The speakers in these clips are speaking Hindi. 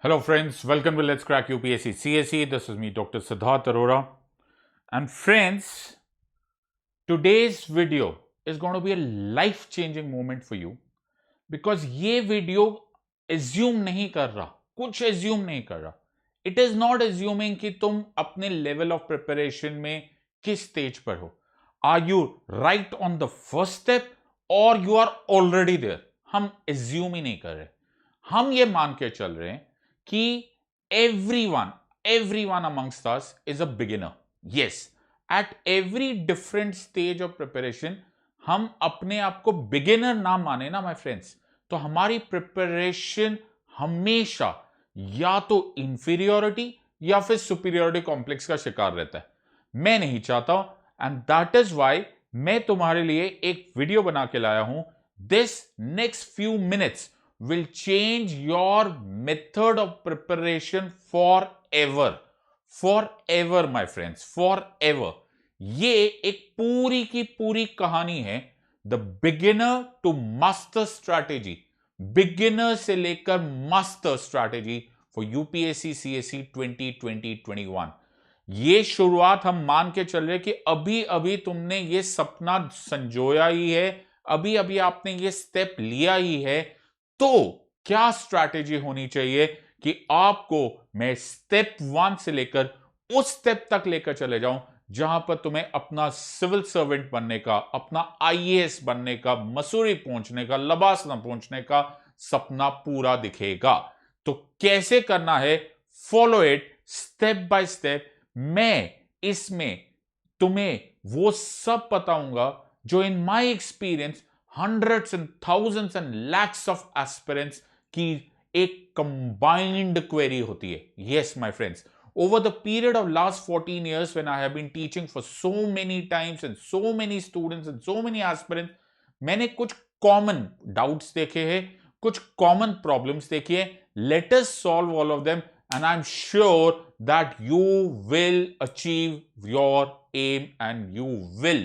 Hello friends, welcome to Let's Crack UPSC CSE. This is me, Dr. Siddharth Arora. And friends, today's video is going to be a life-changing moment for you because ये वीडियो assume नहीं कर रहा, कुछ assume नहीं कर रहा. It is not assuming कि तुम अपने level of preparation में किस stage पर हो. Are you right on the first step or you are already there? हम assume ही नहीं कर रहे. हम ये मान के चल रहे हैं कि everyone amongst us is a beginner. Yes, at every different stage of preparation हम अपने आप को beginner ना माने ना my friends, तो हमारी प्रिपरेशन हमेशा या तो इंफीरियोरिटी या फिर सुपीरियोरिटी कॉम्प्लेक्स का शिकार रहता है. मैं नहीं चाहता हूं एंड दैट इज वाई मैं तुम्हारे लिए एक वीडियो बना के लाया हूं. This next few minutes will change your method of preparation forever my friends, forever. ये एक पूरी की पूरी कहानी है the beginner to master strategy, beginner से लेकर master strategy for UPSC CSE 2020-21. ये शुरुआत हम मान के चल रहे कि अभी अभी तुमने ये सपना संजोया ही है, अभी अभी आपने ये स्टेप लिया ही है. तो क्या स्ट्रैटेजी होनी चाहिए कि आपको मैं स्टेप 1 से लेकर उस स्टेप तक लेकर चले जाऊं जहां पर तुम्हें अपना सिविल सर्वेंट बनने का, अपना आईएएस बनने का, मसूरी पहुंचने का, लबासना पहुंचने का सपना पूरा दिखेगा. तो कैसे करना है, follow it step by step. मैं इसमें तुम्हें वो सब बताऊंगा जो in my experience hundreds and thousands and lakhs of aspirants की एक combined query होती है. Yes, my friends. Over the period of last 14 years when I have been teaching for so many times and so many students and so many aspirants, मैंने कुछ common doubts देखे हैं, कुछ common problems देखे हैं. Let us solve all of them and I'm sure that you will achieve your aim and you will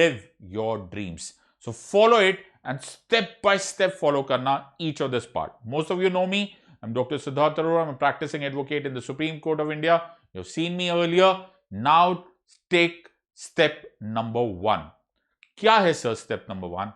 live your dreams. So follow it and step by step follow karna each of this part. Most of you know me. I'm Dr. Siddharth Arora. I'm a practicing advocate in the Supreme Court of India. You've seen me earlier. Now take step number 1. क्या है sir step number 1?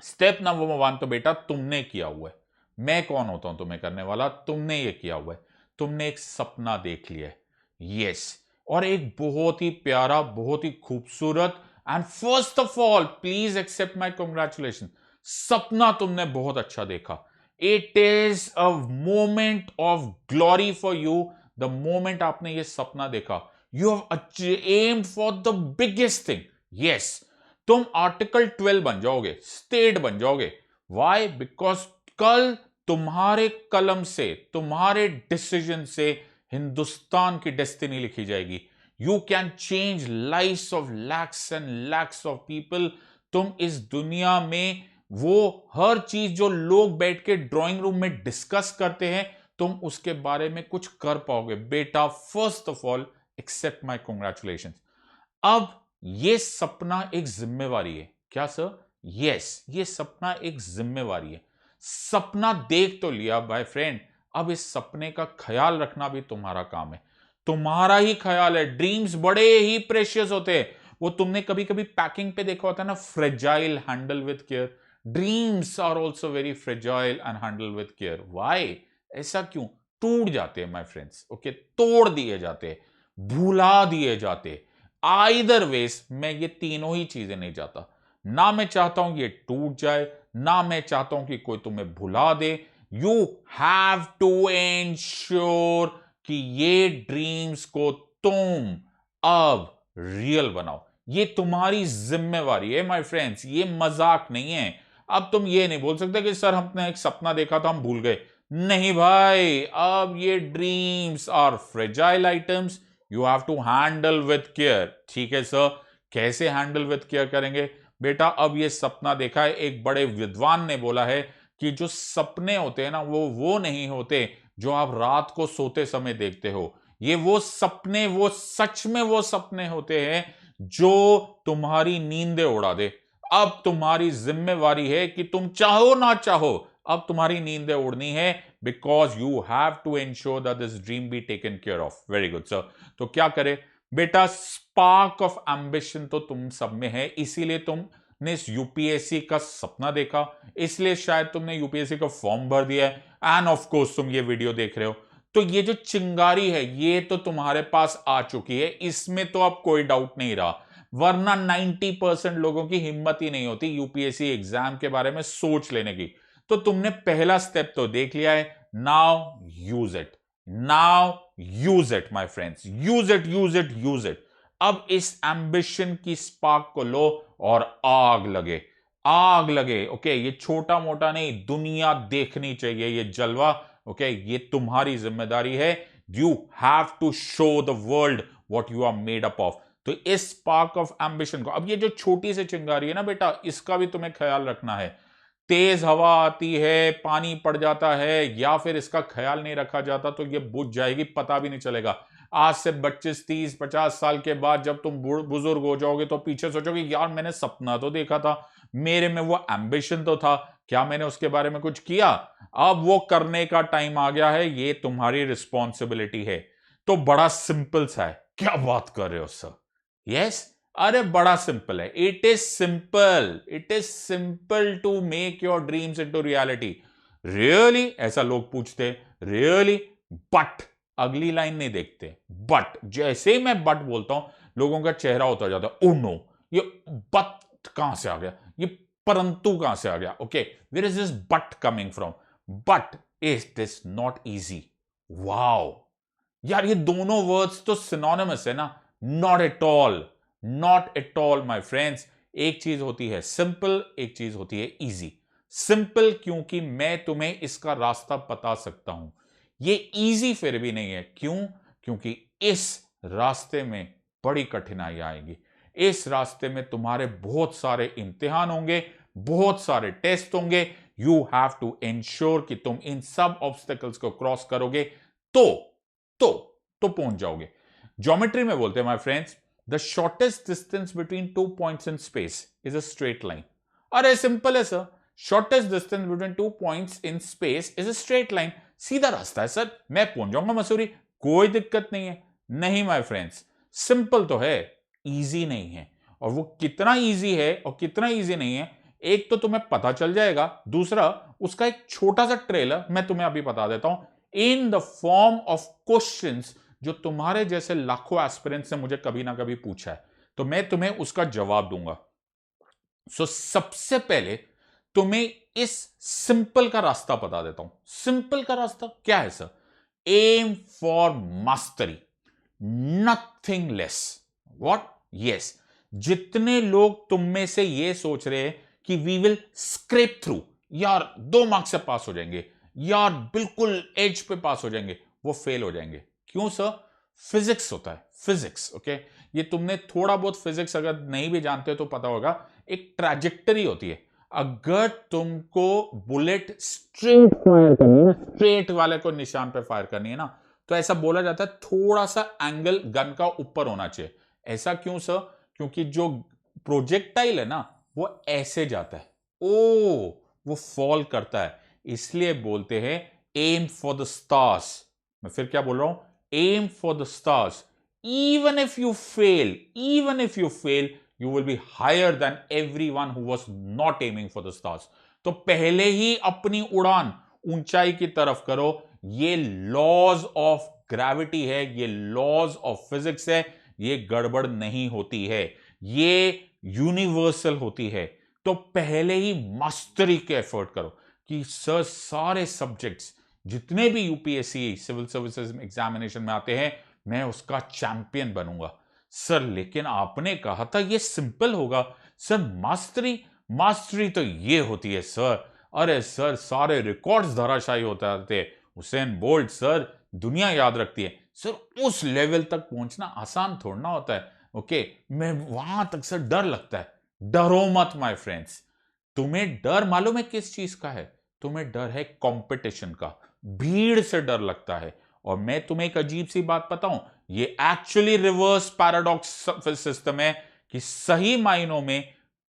Step number 1 तो बेटा तुमने किया हुआ है. मैं कौन होता हूं तुम्हें करने वाला? तुमने ये किया हुआ है. तुमने एक सपना देख लिया है. Yes. और एक बहुत ही प्यारा, बहुत ही खूबसूरत and first of all please accept my congratulation, सपना तुमने बहुत अच्छा देखा. It is a moment of glory for you. The moment आपने ये सपना देखा, you have aimed for the biggest thing. Yes, तुम आर्टिकल 12 बन जाओगे, स्टेट बन जाओगे. वाई? बिकॉज कल तुम्हारे कलम से, तुम्हारे डिसीजन से हिंदुस्तान की डेस्टिनी लिखी जाएगी. You can change lives of lakhs and lakhs of people. तुम इस दुनिया में वो हर चीज जो लोग बैठ के ड्राइंग रूम में डिस्कस करते हैं, तुम उसके बारे में कुछ कर पाओगे. बेटा, first of all except my congratulation. अब ये सपना एक जिम्मेवारी है. क्या सर? यस, ये सपना एक जिम्मेवारी है. सपना देख तो लिया भाई फ्रेंड, अब इस सपने का ख्याल रखना भी तुम्हारा काम है. तुम्हारा ही ख्याल है. ड्रीम्स बड़े ही प्रेशियस होते हैं. वो तुमने कभी कभी पैकिंग पे देखा होता है ना, fragile, handle with care. Dreams are also very fragile and handle with care. Why? ऐसा क्यों? टूट जाते हैं माय फ्रेंड्स. ओके, तोड़ दिए जाते हैं, भुला दिए जाते हैं. आइदर वेज मैं ये तीनों ही चीजें नहीं चाहता. ना मैं चाहता हूं ये टूट जाए, ना मैं चाहता हूं कि कोई तुम्हें भुला दे. यू हैव टू एंश्योर कि ये ड्रीम्स को तुम अब रियल बनाओ. ये तुम्हारी जिम्मेवारी है माय फ्रेंड्स, ये मजाक नहीं है. अब तुम ये नहीं बोल सकते कि सर हमने एक सपना देखा था हम भूल गए. नहीं भाई, अब ये dreams are fragile items, you have to handle with care. ठीक है सर, कैसे हैंडल विद केयर करेंगे? बेटा, अब ये सपना देखा है, एक बड़े विद्वान ने बोला है कि जो सपने होते हैं ना, वो नहीं होते जो आप रात को सोते समय देखते हो. ये वो सपने, वो सच में वो सपने होते हैं जो तुम्हारी नींदें उड़ा दे. अब तुम्हारी जिम्मेवारी है कि तुम चाहो ना चाहो अब तुम्हारी नींदें उड़नी है, because you have to ensure that this dream be taken care of. Very good sir. तो क्या करे बेटा, स्पार्क ऑफ एम्बिशन तो तुम सब में है, इसीलिए तुमने इस यूपीएससी का सपना देखा, इसलिए शायद तुमने यूपीएससी का फॉर्म भर दिया है, एंड ऑफ कोर्स तुम ये वीडियो देख रहे हो। तो ये जो चिंगारी है ये तो तुम्हारे पास आ चुकी है, इसमें तो अब कोई डाउट नहीं रहा, वरना 90% लोगों की हिम्मत ही नहीं होती यूपीएससी एग्जाम के बारे में सोच लेने की। तो तुमने पहला स्टेप तो देख लिया है, now use it, now use it my friends, use it use it use it. अब इस एम्बिशन की स्पार्क को लो और आग लगे, आग लगे। ओके, ये छोटा मोटा नहीं, दुनिया देखनी चाहिए ये जलवा। ओके, ये तुम्हारी जिम्मेदारी है। You have to show the world what you are made up of. तो इस स्पार्क ऑफ एम्बिशन को, अब ये जो छोटी सी चिंगारी है ना बेटा, इसका भी तुम्हें ख्याल रखना है। तेज हवा आती है, पानी पड़ जाता है, या फिर इसका ख्याल नहीं रखा जाता तो ये बुझ जाएगी, पता भी नहीं चलेगा। आज से 25 30 50 साल के बाद जब तुम बुजुर्ग हो जाओगे तो पीछे सोचोगे यार मैंने सपना तो देखा था, मेरे में वो एम्बिशन तो था, क्या मैंने उसके बारे में कुछ किया? अब वो करने का टाइम आ गया है, ये तुम्हारी रिस्पॉन्सिबिलिटी है। तो बड़ा सिंपल सा है। क्या बात कर रहे हो सर? यस, अरे बड़ा सिंपल है। It is simple, it is simple to make your dreams into reality. Really? ऐसा लोग पूछते, रियली? बट अगली लाइन नहीं देखते। बट जैसे ही मैं बट बोलता हूं, लोगों का चेहरा उतर जाता है, ओ नो, ये बट कहां से आ गया, ये परंतु कहां से आ गया? Okay, where is this but coming from? But is this not easy? Wow यार, ये दोनों वर्ड्स तो सिनोनिमस है ना? Not at all, not at all my friends. एक चीज होती है सिंपल, एक चीज होती है इजी। सिंपल क्योंकि मैं तुम्हें इसका रास्ता बता सकता हूं, ये इजी फिर भी नहीं है। क्यों? क्योंकि इस रास्ते में बड़ी कठिनाई आएगी। इस रास्ते में तुम्हारे बहुत सारे इम्तिहान होंगे, बहुत सारे टेस्ट होंगे। यू हैव टू एंश्योर कि तुम इन सब ऑब्स्टेकल्स को क्रॉस करोगे तो तो पहुंच जाओगे। ज्योमेट्री में बोलते हैं my friends, the shortest distance between 2 points in space is a straight line. अरे सिंपल है sir, shortest distance between 2 points in space is a straight line. सीधा रास्ता है सर, मैं पहुंच जाऊंगा मसूरी, कोई दिक्कत नहीं है। नहीं माय फ्रेंड्स, सिंपल तो है, इजी नहीं है। और वो कितना इजी है और कितना इजी नहीं है, एक तो तुम्हें पता चल जाएगा, दूसरा उसका एक छोटा सा ट्रेलर मैं तुम्हें अभी बता देता हूं, in the form of questions जो तुम्हारे जैसे लाखों एस्पिरेंट्स ने मुझे कभी ना कभी पूछा है, तो मैं तुम्हें उसका जवाब दूंगा। सो सबसे पहले तुम्हें इस सिंपल का रास्ता बता देता हूं। सिंपल का रास्ता क्या है sir? Aim for mastery, nothing less. What? Yes, जितने लोग तुम में से ये सोच रहे हैं कि वी विल स्क्रेप थ्रू, यार 2 मार्क्स से पास हो जाएंगे, यार बिल्कुल एज पे पास हो जाएंगे, वो फेल हो जाएंगे। क्यों सर? फिजिक्स होता है, फिजिक्स। ओके, ये तुमने थोड़ा बहुत फिजिक्स अगर नहीं भी जानते हो तो पता होगा, एक ट्रैजेक्टरी होती है। अगर तुमको बुलेट स्ट्रेट फायर करनी है ना, स्ट्रेट वाले को निशान पे फायर करनी है ना, तो ऐसा बोला जाता है थोड़ा सा एंगल गन का ऊपर होना चाहिए। ऐसा क्यों सर? क्योंकि जो प्रोजेक्टाइल है ना वो ऐसे जाता है, ओ वो फॉल करता है, इसलिए बोलते हैं एम फॉर द स्टार्स। मैं फिर क्या बोल रहा हूं? Aim for the stars. even if you fail, even if you fail, you will be higher than everyone who was not aiming for the stars. तो पहले ही अपनी उड़ान ऊंचाई की तरफ करो। ये लॉज ऑफ ग्रेविटी है, ये लॉज ऑफ फिजिक्स है, ये गड़बड़ नहीं होती है, ये यूनिवर्सल होती है। तो पहले ही मास्टरी के एफर्ट करो कि सर सारे सब्जेक्ट्स जितने भी यूपीएससी सिविल सर्विसेज एग्जामिनेशन में आते हैं मैं उसका चैंपियन बनूंगा। सर लेकिन आपने कहा था ये सिंपल होगा। सर मास्टरी, मास्टरी तो ये होती है सर। अरे सर सारे रिकॉर्ड्स धराशायी होते थे, हुसैन बोल्ट सर दुनिया याद रखती है। सर उस लेवल तक पहुंचना आसान थोड़ा ना होता है। ओके, मैं वहां तक सर डर लगता है। डरो मत माय फ्रेंड्स। तुम्हें डर मालूम है किस चीज का है? तुम्हें डर है कंपटीशन का, भीड़ से डर लगता है। और मैं तुम्हें एक अजीब सी बात बताऊं, ये एक्चुअली रिवर्स पैराडॉक्स सिस्टम है कि सही मायनों में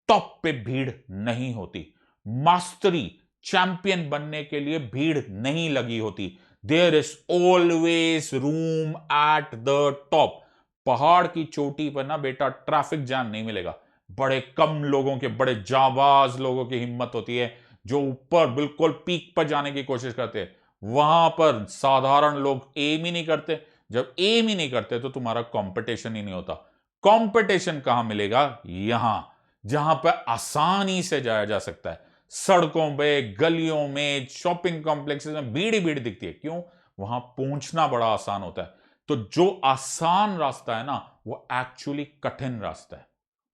टॉप पे भीड़ नहीं होती। मास्टरी चैंपियन बनने के लिए भीड़ नहीं लगी होती। There is always room at the top. पहाड़ की चोटी पर ना बेटा ट्रैफिक जैम नहीं मिलेगा। बड़े कम लोगों के, बड़े जाबाज लोगों की हिम्मत होती है जो ऊपर बिल्कुल पीक पर जाने की कोशिश करते हैं। वहां पर साधारण लोग एम ही नहीं करते। जब एम ही नहीं करते तो तुम्हारा कंपटीशन ही नहीं होता। कंपटीशन कहां मिलेगा? यहां, जहां पर आसानी से जाया जा सकता है। सड़कों पे, गलियों में, शॉपिंग कॉम्प्लेक्सेस में भीड़ ही भीड़ दिखती है। क्यों? वहां पहुंचना बड़ा आसान होता है। तो जो आसान रास्ता है ना, वो एक्चुअली कठिन रास्ता है।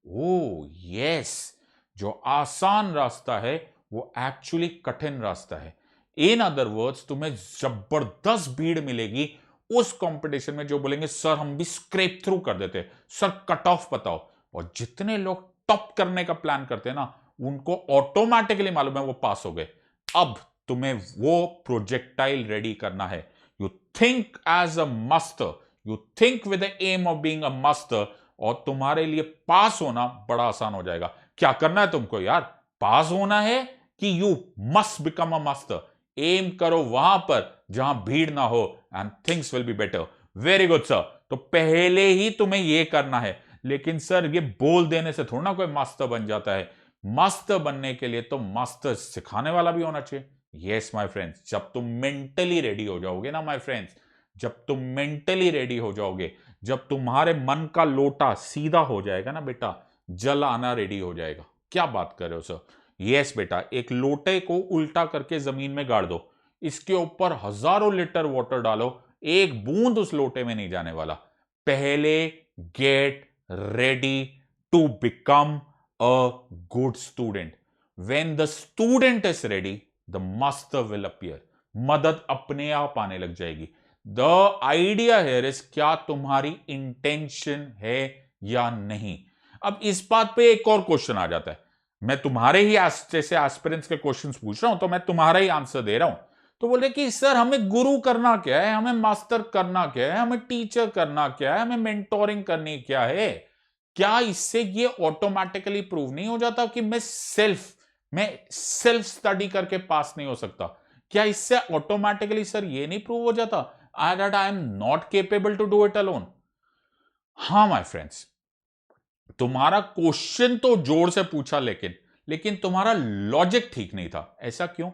ओ यस, जो आसान रास्ता है वो एक्चुअली कठिन रास्ता है। इन अदर वर्ड्स, तुम्हें जबरदस्त भीड़ मिलेगी उस कंपटीशन में जो बोलेंगे सर हम भी स्क्रैप थ्रू कर देते हैं, सर कट ऑफ बताओ। और जितने लोग टॉप करने का प्लान करते हैं ना, उनको ऑटोमेटिकली मालूम है वो पास हो गए। अब तुम्हें वो प्रोजेक्टाइल रेडी करना है। You think as a master, you think with the aim of being a master, और तुम्हारे लिए पास होना बड़ा आसान हो जाएगा। क्या करना है तुमको यार? पास होना है कि you must become a master. Aim करो वहां पर जहां भीड़ ना हो and things will be better. Very good sir. तो पहले ही तुम्हें यह करना है। लेकिन सर ये बोल देने से थोड़ा ना कोई मास्टर बन जाता है। मास्टर बनने के लिए तो मास्टर सिखाने वाला भी होना चाहिए। यस माय फ्रेंड्स, जब तुम मेंटली रेडी हो जाओगे ना माय फ्रेंड्स, जब तुम मेंटली रेडी हो जाओगे, जब तुम्हारे मन का लोटा सीधा हो जाएगा ना बेटा, जल आना रेडी हो जाएगा। क्या बात कर रहे हो सर? यस बेटा, एक लोटे को उल्टा करके जमीन में गाड़ दो, इसके ऊपर हजारों लीटर वाटर डालो, एक बूंद उस लोटे में नहीं जाने वाला। पहले get ready to become a good student. When the student is ready, the master will appear. मदद अपने आप आने लग जाएगी। द आइडिया हियर इज, क्या तुम्हारी इंटेंशन है या नहीं। अब इस बात पे एक और क्वेश्चन आ जाता है। मैं तुम्हारे ही जैसे एस्पिरेंट्स के क्वेश्चंस पूछ रहा हूं तो मैं तुम्हारा ही आंसर दे रहा हूं। तो बोले कि सर हमें गुरु करना क्या है, हमें मास्टर करना क्या है, हमें टीचर करना क्या है, हमें मेंटोरिंग करनी क्या है? क्या इससे ये ऑटोमेटिकली प्रूव नहीं हो जाता कि मैं सेल्फ स्टडी करके पास नहीं हो सकता? क्या इससे ऑटोमेटिकली सर ये नहीं प्रूव हो जाता that I am not capable to do it alone? हाँ माय फ्रेंड्स, तुम्हारा क्वेश्चन तो जोर से पूछा, लेकिन तुम्हारा लॉजिक ठीक नहीं था। ऐसा क्यों?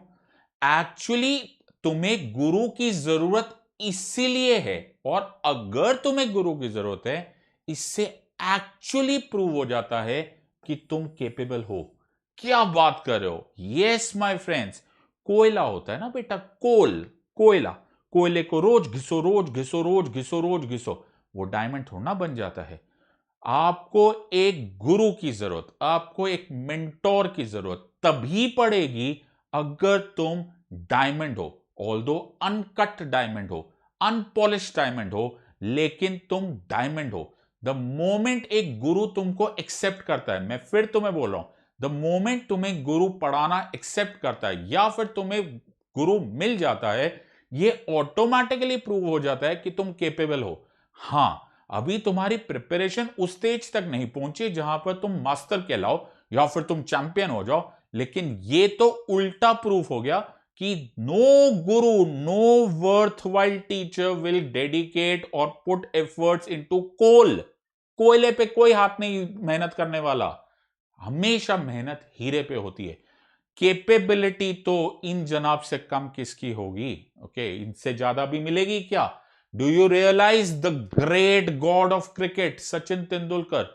एक्चुअली तुम्हें गुरु की जरूरत इसीलिए है, और अगर तुम्हें गुरु की जरूरत है, इससे एक्चुअली प्रूव हो जाता है कि तुम केपेबल हो। क्या बात कर रहे हो? यस माय फ्रेंड्स, कोयला होता है ना बेटा, कोयला, कोयले को रोज घिसो, रोज घिसो, रोज घिसो, रोज घिसो, वो डायमंड थोड़ा ना बन जाता है। आपको एक गुरु की जरूरत, आपको एक मेंटोर की जरूरत तभी पड़ेगी अगर तुम डायमंड हो, ऑल्दो अनकट डायमंड हो, अनपॉलिश डायमंड हो, लेकिन तुम डायमंड हो। द मोमेंट एक गुरु तुमको एक्सेप्ट करता है, मैं फिर तुम्हें बोल रहा हूं, द मोमेंट तुम्हें गुरु पढ़ाना एक्सेप्ट करता है या फिर तुम्हें गुरु मिल जाता है, ये ऑटोमेटिकली प्रूव हो जाता है कि तुम केपेबल हो। हां, अभी तुम्हारी प्रिपरेशन उस स्टेज तक नहीं पहुंची जहां पर तुम मास्टर कहलाओ या फिर तुम चैंपियन हो जाओ, लेकिन ये तो उल्टा प्रूफ हो गया कि no guru, no worthwhile teacher will dedicate और पुट एफर्ट्स इनटू कोयले पे कोई हाथ नहीं मेहनत करने वाला। हमेशा मेहनत हीरे पे होती है। कैपेबिलिटी तो इन जनाब से कम किसकी होगी? ओके, इनसे ज्यादा भी मिलेगी क्या? Do you realise the great god of cricket Sachin Tendulkar,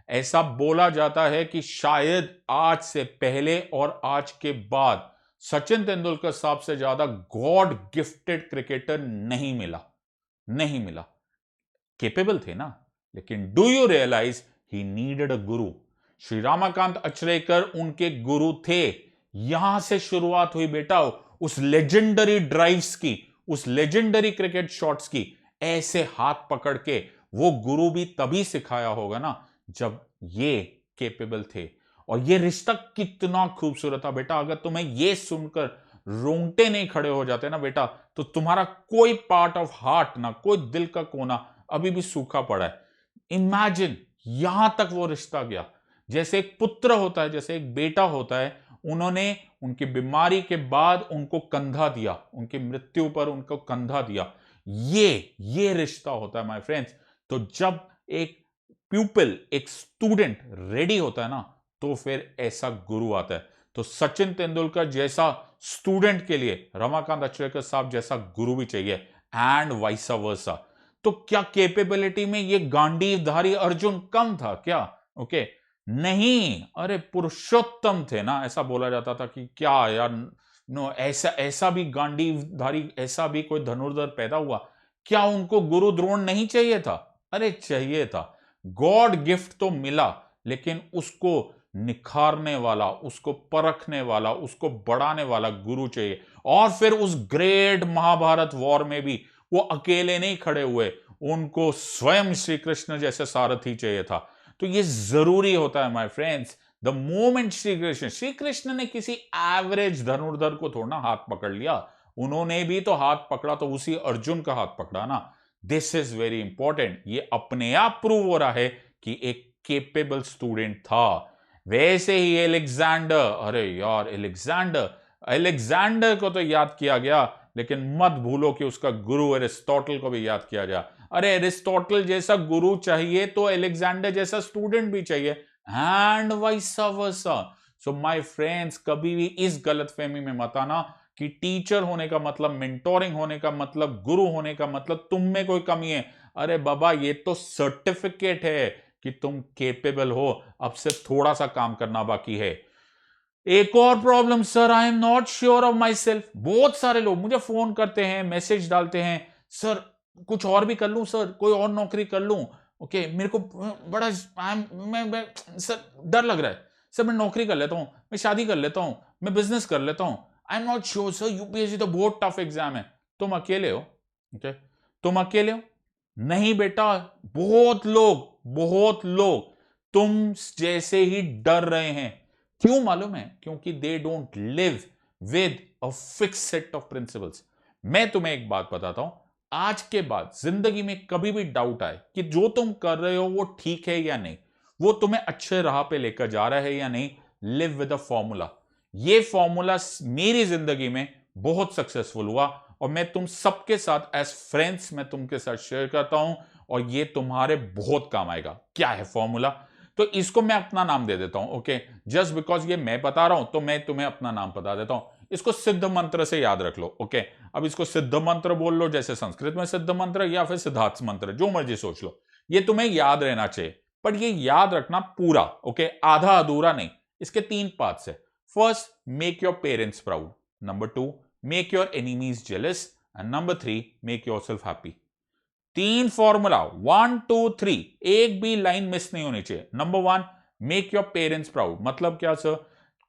ऐसा बोला जाता है कि शायद आज से पहले और आज के बाद सचिन तेंदुलकर साहब से ज्यादा गॉड गिफ्टेड क्रिकेटर नहीं मिला। केपेबल थे ना, लेकिन do you realise he needed a guru. Shri Ramakant Achrekar उनके गुरु थे। यहां से शुरुआत हुई बेटा उस लेजेंडरी ड्राइव्स की, उस लेजेंडरी क्रिकेट शॉट्स की। ऐसे हाथ पकड़ के वो गुरु भी तभी सिखाया होगा ना जब ये केपेबल थे। और ये रिश्ता कितना खूबसूरत था बेटा। अगर तुम्हें ये सुनकर रोंगटे नहीं खड़े हो जाते ना बेटा, तो तुम्हारा कोई पार्ट ऑफ हार्ट ना, कोई दिल का कोना अभी भी सूखा पड़ा है। इमेजिन, यहां तक वो रिश्ता गया। जैसे एक पुत्र होता है, जैसे एक बेटा होता है, उन्होंने उनकी बीमारी के बाद उनको कंधा दिया, उनकी मृत्यु पर उनको कंधा दिया। ये रिश्ता होता है माय फ्रेंड्स। तो जब एक प्यूपिल, एक स्टूडेंट रेडी होता है ना, तो फिर ऐसा गुरु आता है। तो सचिन तेंदुलकर जैसा स्टूडेंट के लिए रमाकांत अचरेकर साहब जैसा गुरु भी चाहिए, एंड वाइस वर्सा। तो क्या कैपेबिलिटी में ये गांडीवधारी अर्जुन कम था क्या? ओके, नहीं, अरे पुरुषोत्तम थे ना, ऐसा बोला जाता था कि क्या यार, नो, ऐसा भी गांडीवधारी, ऐसा भी कोई धनुर्धर पैदा हुआ, क्या उनको गुरु द्रोण नहीं चाहिए था? अरे चाहिए था। गॉड गिफ्ट तो मिला, लेकिन उसको निखारने वाला, उसको परखने वाला, उसको बढ़ाने वाला गुरु चाहिए। और फिर उस ग्रेट महाभारत वॉर में भी वो अकेले नहीं खड़े हुए, उनको स्वयं श्री कृष्ण जैसे सारथी चाहिए था। तो ये जरूरी होता है my friends. The moment Shri Krishna ने किसी एवरेज धनुर्धर को थोड़ा ना हाथ पकड़ लिया, उन्होंने भी तो हाथ पकड़ा, तो उसी अर्जुन का हाथ पकड़ा ना। This is very important. ये अपने आप प्रूव हो रहा है कि एक केपेबल स्टूडेंट था। वैसे ही एलेक्जेंडर, अरे यार एलेक्जेंडर को तो याद किया गया, लेकिन मत भूलो कि उसका गुरु एरिस्टोटल को भी याद किया गया। अरे एरिस्टोटल जैसा गुरु चाहिए तो एलेक्जेंडर जैसा स्टूडेंट भी चाहिए, and vice versa. So my friends, कभी भी इस गलतफहमी में मत आना कि टीचर होने का मतलब, मेंटोरिंग होने का मतलब, गुरु होने का मतलब तुम में कोई कमी है। अरे बाबा, ये तो सर्टिफिकेट है कि तुम केपेबल हो, अब सिर्फ थोड़ा सा काम करना बाकी है। एक और problem, sir I am not sure of my self. बहुत सारे लोग मुझे फोन करते हैं, मैसेज डालते हैं, सर कुछ और भी कर लूं, सर कोई और नौकरी कर लूं, ओके मेरे को बड़ा मैं सर डर लग रहा है, सर मैं नौकरी कर लेता हूं, मैं शादी कर लेता हूं, मैं बिजनेस कर लेता हूं, आई am not sure sir, UPSC तो बहुत टफ एग्जाम है। तुम अकेले हो, ओके, तुम अकेले हो नहीं बेटा, बहुत लोग तुम जैसे ही डर रहे हैं। क्यों मालूम है? क्योंकि they don't live with a fix set of principles. मैं तुम्हें एक बात बताता हूं, आज के बाद जिंदगी में कभी भी डाउट आए कि जो तुम कर रहे हो वो ठीक है या नहीं, वो तुम्हें अच्छे राह पे लेकर जा रहा है या नहीं, लिव विद अ फॉर्मूला। ये फॉर्मूला मेरी जिंदगी में बहुत सक्सेसफुल हुआ, और मैं तुम सबके साथ एज फ्रेंड्स मैं तुमके साथ शेयर करता हूं, और ये तुम्हारे बहुत काम आएगा। क्या है फॉर्मूला? तो इसको मैं अपना नाम दे देता हूं, ओके, जस्ट बिकॉज ये मैं बता रहा हूं तो मैं तुम्हें अपना नाम बता देता हूं। इसको सिद्ध मंत्र से याद रख लो, ओके। अब इसको सिद्ध मंत्र बोल लो, जैसे संस्कृत में सिद्ध मंत्र, या फिर सिद्धार्थ मंत्र, जो मर्जी सोच लो, ये तुम्हें याद रहना चाहिए। पर ये याद रखना पूरा, ओके, आधा अधूरा नहीं। इसके 3 पार्ट्स है। First, make your parents proud. Number 2, make your enemies jealous, and number 3, make yourself happy. 3 formula, 1 2 3, एक भी लाइन मिस नहीं होनी चाहिए। Number 1, make your parents proud. मतलब क्या सर?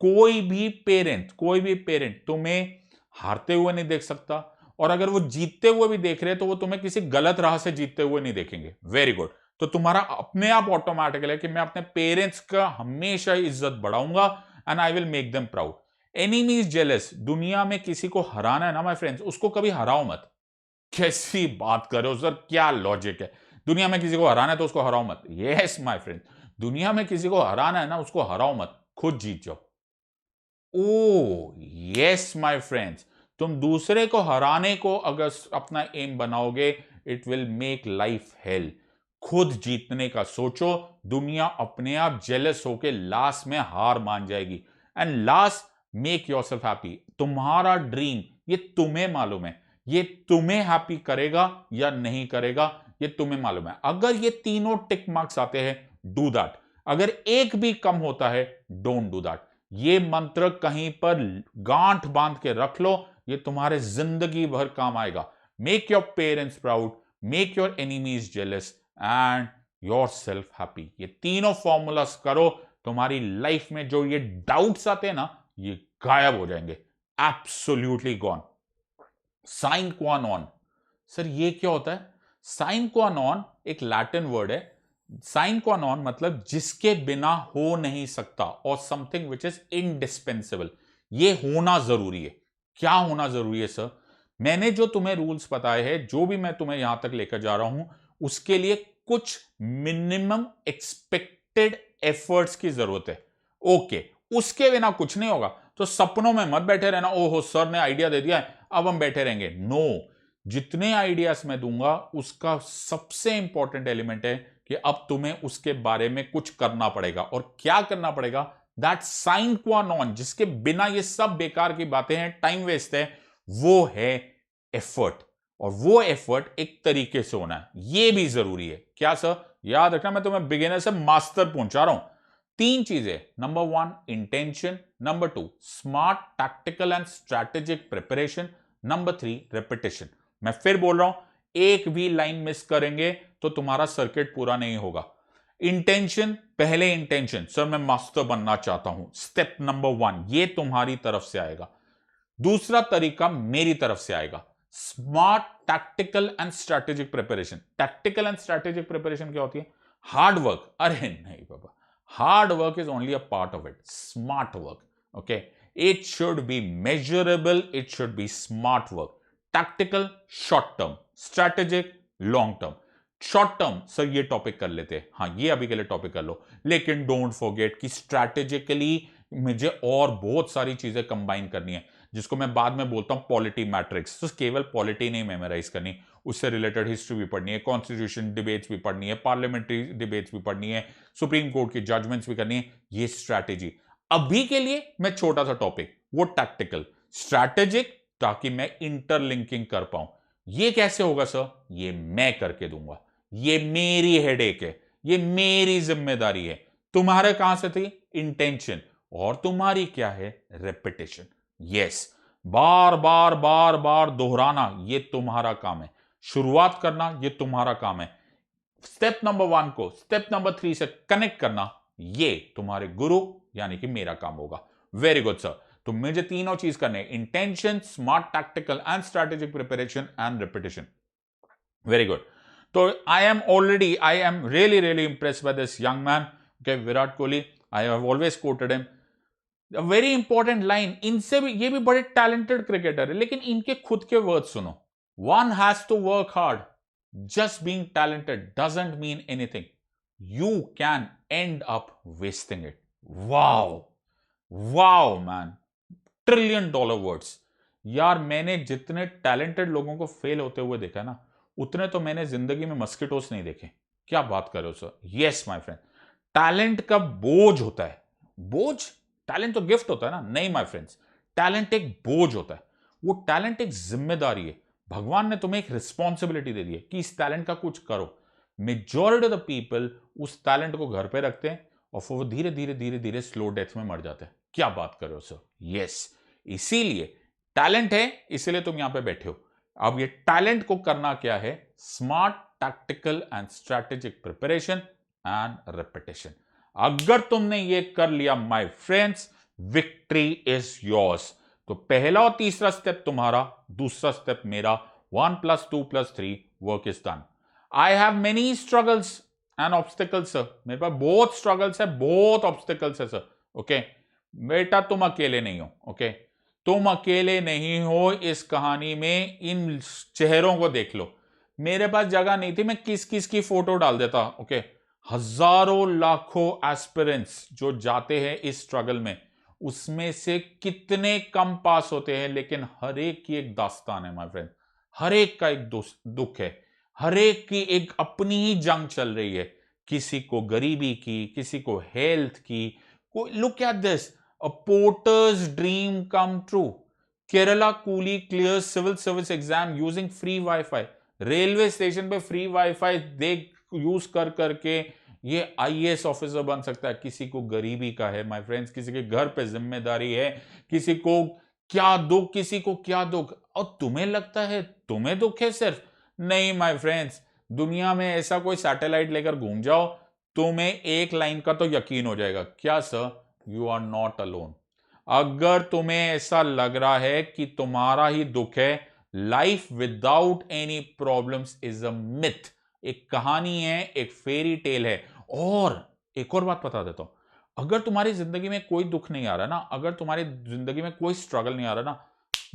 कोई भी पेरेंट तुम्हें हारते हुए नहीं देख सकता, और अगर वो जीतते हुए भी देख रहे हैं तो वो तुम्हें किसी गलत राह से जीतते हुए नहीं देखेंगे। Very good. तो तुम्हारा अपने आप ऑटोमेटिकल है कि मैं अपने पेरेंट्स का हमेशा इज्जत बढ़ाऊंगा, and I will make them proud. Enemy is jealous. दुनिया में किसी को हराना है ना माय फ्रेंड्स, उसको कभी हराओ मत। कैसी बात कर रहे हो सर, क्या लॉजिक है? दुनिया में किसी को हराना है तो उसको हराओ मत। यस माय फ्रेंड, दुनिया में किसी को हराना है ना, उसको हराओ मत, खुद जीत जाओ। ओ यस माय फ्रेंड्स, तुम दूसरे को हराने को अगर अपना एम बनाओगे, it will make life hell. खुद जीतने का सोचो, दुनिया अपने आप जेलस होके लास्ट में हार मान जाएगी। And last, make yourself happy. तुम्हारा ड्रीम, ये तुम्हें मालूम है, ये तुम्हें हैप्पी करेगा या नहीं करेगा, ये तुम्हें मालूम है। अगर ये तीनों टिक मार्क्स आते हैं, डू दैट। अगर एक भी कम होता है, डोंट डू दैट। ये मंत्र कहीं पर गांठ बांध के रख लो, ये तुम्हारे जिंदगी भर काम आएगा। Make your parents proud, make your enemies jealous, and your self happy. ये तीनों फॉर्मूलास करो, तुम्हारी लाइफ में जो ये डाउट्स आते हैं ना, ये गायब हो जाएंगे, एब्सोल्युटली गॉन। साइन क्वा नॉन, सर ये क्या होता है? साइन क्वा नॉन एक लैटिन वर्ड है। साइन क्वा नॉन मतलब जिसके बिना हो नहीं सकता, और समथिंग विच इज इनडिस्पेंसेबल। ये होना जरूरी है। क्या होना जरूरी है सर? मैंने जो तुम्हें रूल्स बताए हैं, जो भी मैं तुम्हें यहां तक लेकर जा रहा हूं, उसके लिए कुछ मिनिमम एक्सपेक्टेड एफर्ट्स की जरूरत है, ओके। उसके बिना कुछ नहीं होगा। तो सपनों में मत बैठे रहना, ओहो सर ने आइडिया दे दिया है अब हम बैठे रहेंगे। नो, जितने आइडियाज मैं दूंगा उसका सबसे इंपॉर्टेंट एलिमेंट है कि अब तुम्हें उसके बारे में कुछ करना पड़ेगा। और क्या करना पड़ेगा? दैट साइन क्वा नॉन, जिसके बिना ये सब बेकार की बातें हैं, टाइम वेस्ट है, वो है एफर्ट। और वो एफर्ट एक तरीके से होना है, ये भी जरूरी है। क्या सर? याद रखना मैं तुम्हें बिगिनर से मास्टर पहुंचा रहा हूं। 3 चीजें, number 1 intention, number 2 smart tactical and strategic preparation, number 3 repetition. मैं फिर बोल रहा हूं, एक भी लाइन मिस करेंगे तो तुम्हारा सर्किट पूरा नहीं होगा। इंटेंशन, पहले इंटेंशन, सर मैं मास्टर बनना चाहता हूं, स्टेप नंबर 1, ये तुम्हारी तरफ से आएगा। दूसरा तरीका मेरी तरफ से आएगा, smart tactical and strategic preparation. Tactical and strategic preparation क्या होती है? Hard work. अरे नहीं बाबा, hard work is only a part of it, smart work, okay? It should be measurable, it should be smart work. Tactical short term, strategic long term. Short term sir ये टॉपिक कर लेते हैं, हाँ ये अभी के लिए टॉपिक कर लो, लेकिन डोंट फॉरगेट कि स्ट्रैटेजिकली मुझे और बहुत सारी चीजें कंबाइन करनी है, जिसको मैं बाद में बोलता हूं पॉलिटी मैट्रिक्स। तो केवल पॉलिटी नहीं मेमोराइज करनी, उससे रिलेटेड हिस्ट्री भी पढ़नी है, कॉन्स्टिट्यूशन डिबेट्स भी पढ़नी है, पार्लियामेंट्री डिबेट्स भी पढ़नी है, सुप्रीम कोर्ट की जजमेंट्स भी करनी है। ये स्ट्रैटेजी। अभी के लिए मैं छोटा सा टॉपिक, वो टैक्टिकल, स्ट्रैटेजिक, ताकि मैं इंटरलिंकिंग कर पाऊं। ये कैसे होगा सर? ये मैं करके दूंगा, ये मेरी हेडेक है, ये मेरी जिम्मेदारी है। तुम्हारे कहां से थी? इंटेंशन। और तुम्हारी क्या है? रेपिटेशन। यस, बार बार बार बार दोहराना, ये तुम्हारा काम है। शुरुआत करना, ये तुम्हारा काम है। स्टेप नंबर 1 को स्टेप नंबर 3 से कनेक्ट करना, ये तुम्हारे गुरु यानी कि मेरा काम होगा। Very good sir. तो मुझे तीनों चीज करने, intention, smart tactical and strategic preparation and repetition. Very good. तो I am really impressed by this young man, okay, Virat Kohli. I have always quoted him. Very important line, इनसे भी, ये भी बड़े टैलेंटेड क्रिकेटर है, लेकिन इनके खुद के वर्ड सुनो। One has to work hard, just being talented doesn't mean anything, you can end up wasting it. Wow wow man, $1 trillion words. यार मैंने जितने टैलेंटेड लोगों को फेल होते हुए देखा ना, उतने तो मैंने जिंदगी में मस्किटोस नहीं देखे। क्या बात कर रहे हो sir? Yes my friend, talent का बोझ होता है। बोझ? टैलेंट तो गिफ्ट होता है ना? नहीं माय फ्रेंड्स, टैलेंट एक बोझ होता है। वो टैलेंट एक जिम्मेदारी है। भगवान ने तुम्हें एक रिस्पॉन्सिबिलिटी दे दी है कि इस टैलेंट का कुछ करो। मेजॉरिटी ऑफ द पीपल उस टैलेंट को घर पे रखते हैं और फिर वो धीरे धीरे धीरे धीरे स्लो डेथ में मर जाते हैं। क्या बात कर रहे हो सर? यस, इसीलिए टैलेंट है, इसीलिए तुम यहां पे बैठे हो। अब ये टैलेंट को करना क्या है? Smart tactical and strategic preparation and repetition. अगर तुमने ये कर लिया my friends, victory is yours. तो पहला और तीसरा स्टेप तुम्हारा, दूसरा स्टेप मेरा। 1 + 2 + 3, work is done. I have many struggles and obstacles sir, मेरे पास बहुत स्ट्रगल्स है, बहुत ऑब्स्टिकल्स है सर, ओके? बेटा तुम अकेले नहीं हो, ओके? तुम अकेले नहीं हो इस कहानी में। इन चेहरों को देख लो। मेरे पास जगह नहीं थी, मैं किस किस की फोटो डाल देता, ओके? हजारों लाखों एस्पिरेंट्स जो जाते हैं इस स्ट्रगल में, उसमें से कितने कम पास होते हैं, लेकिन हर एक की एक दास्तान है माय फ्रेंड, हर एक का एक दुख है, हर एक की एक अपनी ही जंग चल रही है। किसी को गरीबी की, किसी को हेल्थ की। Look at this, a porter's dream come true. Kerala coolie clears civil service exam using free Wi-Fi. Railway station पे फ्री वाईफाई देख यूज कर करके ये आईएएस ऑफिसर बन सकता है। किसी को गरीबी का है माय फ्रेंड्स, किसी के घर पे जिम्मेदारी है, किसी को क्या दुख, किसी को क्या दुख, और तुम्हें लगता है तुम्हें दुख है सिर्फ। नहीं माय फ्रेंड्स, दुनिया में ऐसा कोई सैटेलाइट लेकर घूम जाओ, तुम्हें एक लाइन का तो यकीन हो जाएगा। क्या sir? You are not alone. अगर तुम्हें ऐसा लग रहा है कि तुम्हारा ही दुख है, life without any problems is a myth, एक कहानी है, एक फेरी टेल है। और एक और बात बता देता हूं, अगर तुम्हारी जिंदगी में कोई दुख नहीं आ रहा ना, अगर तुम्हारी जिंदगी में कोई स्ट्रगल नहीं आ रहा ना,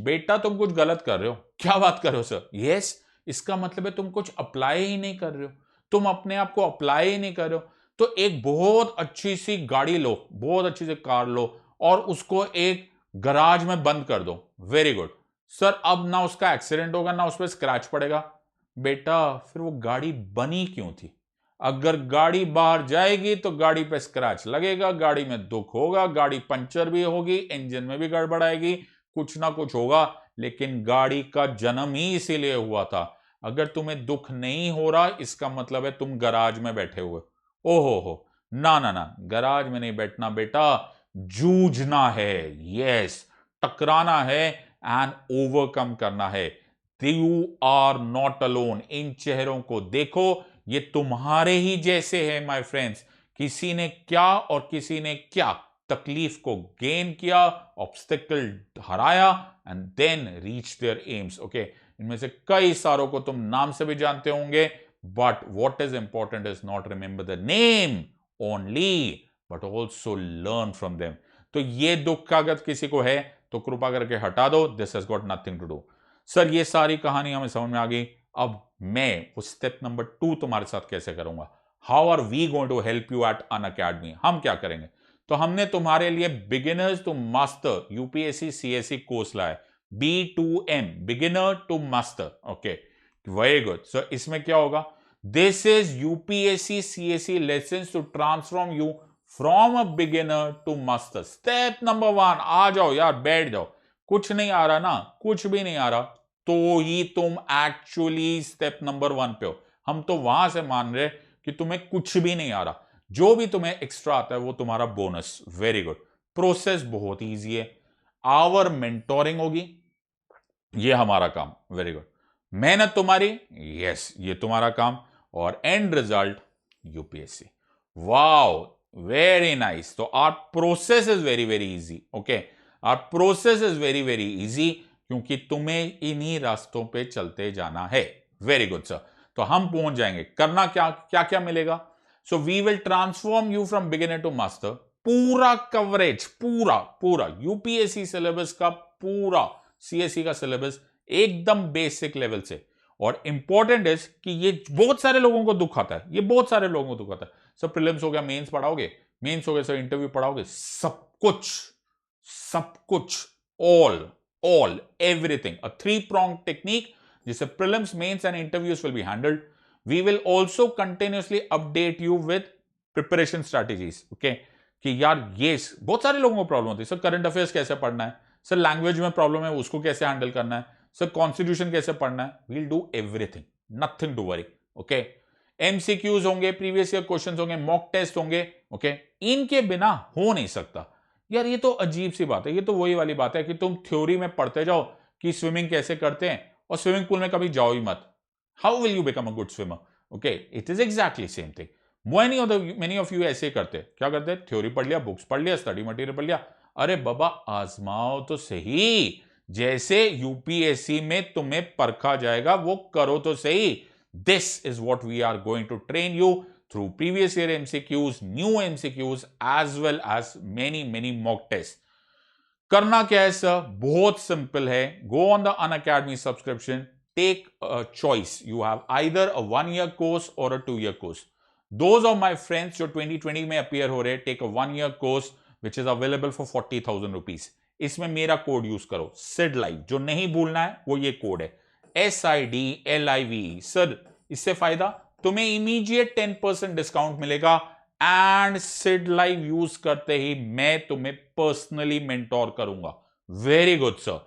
बेटा तुम कुछ गलत कर रहे हो। क्या बात कर रहे हो सर? यस, इसका मतलब है तुम कुछ अप्लाई ही नहीं कर रहे हो, तुम अपने आप को अप्लाई ही नहीं कर रहे हो। तो एक बहुत अच्छी सी गाड़ी लो, बहुत अच्छी सी कार लो, और उसको एक गराज में बंद कर दो। वेरी गुड सर, अब ना उसका एक्सीडेंट होगा ना उस पर स्क्रैच पड़ेगा। बेटा फिर वो गाड़ी बनी क्यों थी? अगर गाड़ी बाहर जाएगी तो गाड़ी पे स्क्रैच लगेगा, गाड़ी में दुख होगा, गाड़ी पंचर भी होगी, इंजन में भी गड़बड़ आएगी, कुछ ना कुछ होगा। लेकिन गाड़ी का जन्म ही इसीलिए हुआ था। अगर तुम्हें दुख नहीं हो रहा इसका मतलब है तुम गराज में बैठे हुए। ओहो हो, ना ना ना, गराज में नहीं बैठना बेटा, जूझना है। यस, टकराना है एंड ओवरकम करना है। You are not alone. इन चेहरों को देखो, ये तुम्हारे ही जैसे है माय फ्रेंड्स। किसी ने क्या और किसी ने क्या तकलीफ को गेन किया, ऑब्स्टिकल हराया and then reach their aims. Okay, इनमें से कई सारों को तुम नाम से भी जानते होंगे, but what is important is not remember the name only but also learn from them. तो ये दुख का अगर किसी को है तो कृपा करके हटा दो। This has got nothing to do. Sir ये सारी कहानी हमें समझ में आ गई। अब मैं उस स्टेप नंबर 2 तुम्हारे साथ कैसे करूंगा? How are we going to help you at Unacademy? हम क्या करेंगे? तो हमने तुम्हारे लिए beginners to master UPSC CSC course लाया, B2M, beginner to master. Okay, very good. So इसमें क्या होगा? This is UPSC CSC lesson to transform you from a beginner to master. Step number 1, आ जाओ यार, बैठ जाओ। कुछ नहीं आ रहा ना, कुछ भी नहीं आ रहा, तो ही तुम एक्चुअली स्टेप नंबर 1 पे हो। हम तो वहां से मान रहे कि तुम्हें कुछ भी नहीं आ रहा, जो भी तुम्हें एक्स्ट्रा आता है वो तुम्हारा बोनस। Very good. प्रोसेस बहुत ईजी है। आवर मेंटोरिंग होगी, ये हमारा काम। Very good. मेहनत तुम्हारी, यस ये तुम्हारा काम। और end result UPSC. Wow, very nice. तो our process is very very easy. Okay, our process is very very easy, क्योंकि तुम्हें इन्हीं रास्तों पे चलते जाना है। Very good sir. तो हम पहुंच जाएंगे। करना क्या क्या क्या मिलेगा? So we will transform you from beginner to master. पूरा कवरेज, पूरा पूरा यूपीएससी सिलेबस का, पूरा सीएससी का सिलेबस एकदम बेसिक लेवल से। और इंपॉर्टेंट इज कि ये बहुत सारे लोगों को दुख आता है, ये बहुत सारे लोगों को दुख आता है। सर प्रीलिम्स हो गया, मेंस पढ़ाओगे? मेंस हो गया सर, इंटरव्यू पढ़ाओगे? सब कुछ, सब कुछ, all all everything. A 3-pronged technique जिससे prelims, mains and interviews will be handled. We will also continuously update you with preparation strategies. Okay, कि यार ये बहुत सारे लोगों को प्रॉब्लम होती है। सर करंट अफेयर्स कैसे पढ़ना है? सर लैंग्वेज में प्रॉब्लम है, उसको कैसे हैंडल करना है? सर कॉन्स्टिट्यूशन कैसे पढ़ना है? We'll do everything, nothing to worry. Okay, MCQs होंगे, प्रीवियस ईयर क्वेश्चंस होंगे, मॉक टेस्ट होंगे। ओके, इनके बिना हो नहीं सकता। यार ये तो अजीब सी बात है, ये तो वही वाली बात है कि तुम थ्योरी में पढ़ते जाओ कि स्विमिंग कैसे करते हैं और स्विमिंग पूल में कभी जाओ ही मत। How will you become a good swimmer? Okay, it is exactly same thing. Many of you ऐसे करते, क्या करते? थ्योरी पढ़ लिया, बुक्स पढ़ लिया, स्टडी मटेरियल पढ़ लिया। अरे बाबा आजमाओ तो सही, जैसे यूपीएससी में तुम्हें परखा जाएगा वो करो तो सही। This is what we are going to train you through previous year MCQs, new MCQs, as well as many mock tests. करना क्या है सर? बहुत सिंपल है। Go on the Unacademy subscription, take a choice. You have either a 1-year course और a 2-year course. Those of my friends जो 2020 में अपीयर हो रहे, take a 1-year course which is available for 40,000 rupees. इसमें मेरा कोड यूज करो, सिड लाइव। जो नहीं भूलना है वो ये कोड है, SIDLIVE। सर इससे फायदा, तुम्हें इमीडिएट 10% डिस्काउंट मिलेगा एंड सिड लाइव यूज करते ही मैं तुम्हें पर्सनली मेंटोर करूंगा। Very good sir.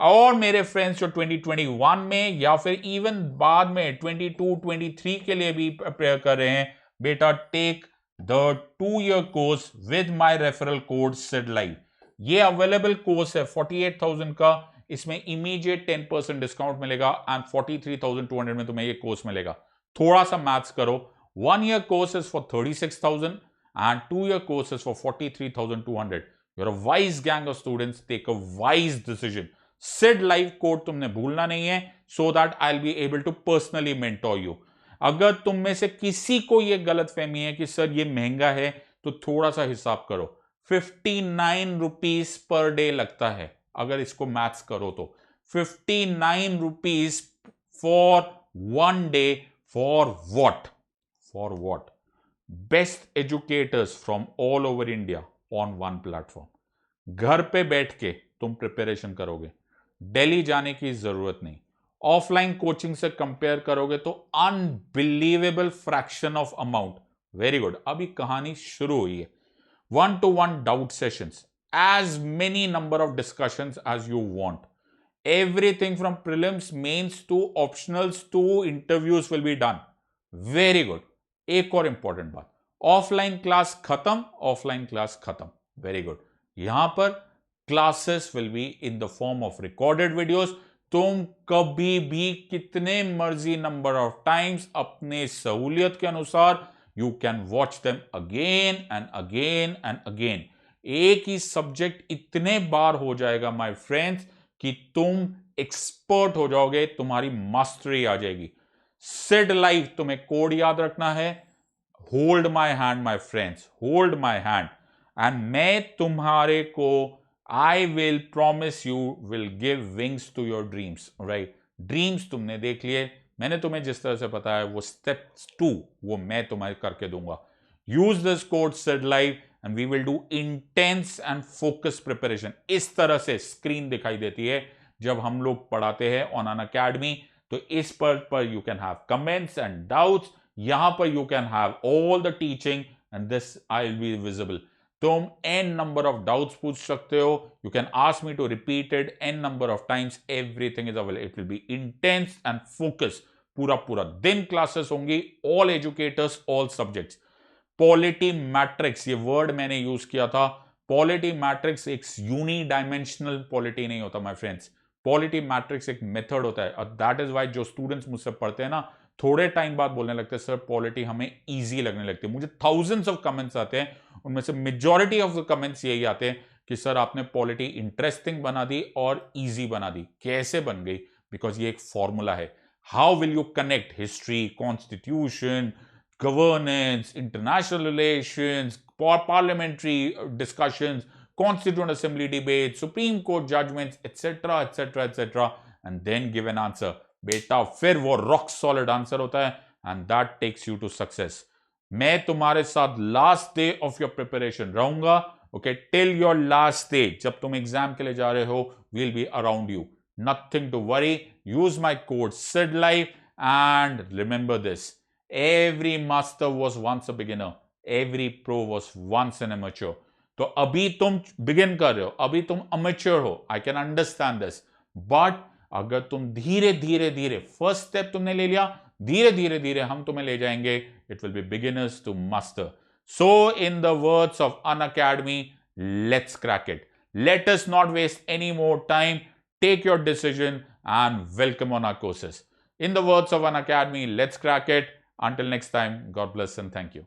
और मेरे फ्रेंड्स जो 2021 में या फिर इवन बाद में 22-23 के लिए भी प्रेयर कर रहे हैं, बेटा take the 2-year course with my referral code Sid live. ये अवेलेबल कोर्स है 48,000 का। इसमें इमीडिएट 10% डिस्काउंट मिलेगा एंड 43,200 में तुम्हें ये कोर्स मिलेगा। थोड़ा सा मैथ्स करो, 1-year course is for 36,000 and 2-year course is for 43,200. You're a wise gang of students. Take a wise decision. SID live code तुमने भूलना नहीं है, so that I'll be able to personally mentor you. अगर तुम में से किसी को यह गलत फहमी है कि सर ये महंगा है, तो थोड़ा सा हिसाब करो। 59 रुपीज पर डे लगता है। अगर इसको मैथ्स करो तो 59 rupees for 1 day. For what? For what? Best educators from all over India on one platform. घर पे बैठ के तुम प्रिपरेशन करोगे, दिल्ली जाने की जरूरत नहीं। ऑफलाइन कोचिंग से कंपेयर करोगे तो unbelievable fraction of amount. Very good. अभी कहानी शुरू हुई है। 1-to-1 doubt sessions, as many number of discussions as you want. Everything from prelims, mains to optionals to interviews will be done. Very good. एक और इंपॉर्टेंट बात, ऑफलाइन क्लास खत्म, ऑफलाइन क्लास खत्म। Very good. यहां पर classes will be in the form of recorded videos. तुम कभी भी कितने मर्जी नंबर ऑफ टाइम्स अपने सहूलियत के अनुसार you can watch them again and again and again. एक ही सब्जेक्ट इतने बार हो जाएगा माय फ्रेंड्स कि तुम एक्सपर्ट हो जाओगे, तुम्हारी मास्टरी आ जाएगी। सिड लाइव, तुम्हें कोड याद रखना है, hold my hand my friends, hold my hand, and मैं तुम्हारे को I will promise you will give wings to your dreams. Right, dreams तुमने देख लिए, मैंने तुम्हें जिस तरह से बताया वो स्टेप 2 वो मैं तुम्हें करके दूंगा। Use this code Sid live and we will do intense and focus preparation. इस तरह से स्क्रीन दिखाई देती है जब हम लोग पढ़ाते हैं ऑन अनअकैडमी। तो इस पर you can have comments and doubts, यहां पर you can have all the teaching and this I will be visible. तुम n नंबर ऑफ डाउट्स पूछ सकते हो, you can ask me to repeat it n number of times, everything is available. It will be intense and focus. पूरा दिन क्लासेस होंगी, all educators, all subjects. Polity matrix, ये वर्ड मैंने यूज किया था। पॉलिटी मैट्रिक्स एक यूनी डायमेंशनल पॉलिटी नहीं होता माय फ्रेंड्स। पॉलिटी मैट्रिक्स एक मेथड होता है, और दैट इज वाई जो स्टूडेंट्स मुझसे पढ़ते हैं ना, थोड़े टाइम बाद बोलने लगते हैं सर पॉलिटी हमें इजी लगने लगती है। मुझे थाउजेंड्स ऑफ कमेंट्स आते हैं, उनमें से मेजॉरिटी ऑफ द कमेंट्स यही आते हैं कि सर आपने पॉलिटी इंटरेस्टिंग बना दी और इजी बना दी। कैसे बन गई? बिकॉज ये एक फॉर्मूला है। How will you connect history, constitution, governance, international relations, parliamentary discussions, constituent assembly debates, Supreme Court judgments, etc., etc., etc., and then give an answer. बेटा फिर वो rock solid answer होता है, and that takes you to success. मैं तुम्हारे साथ last day of your preparation रहूंगा, okay, till your last day. जब तुम एग्जाम के लिए जा रहे हो, we'll be around you. Nothing to worry. Use my code SIDLIVE, and remember this. Every master was once a beginner. Every pro was once an amateur. तो अभी तुम बिगिन कर रहे हो, अभी तुम अमेच्योर हो, I can understand this. But अगर तुम धीरे धीरे फर्स्ट स्टेप तुमने ले लिया, धीरे धीरे हम तुम्हें ले जाएंगे, it will be beginners to master. So in the words of Unacademy, let's crack it. Let us not waste any more time, take your decision and welcome on our courses. In the words of Unacademy, let's crack it. Until next time, God bless and thank you.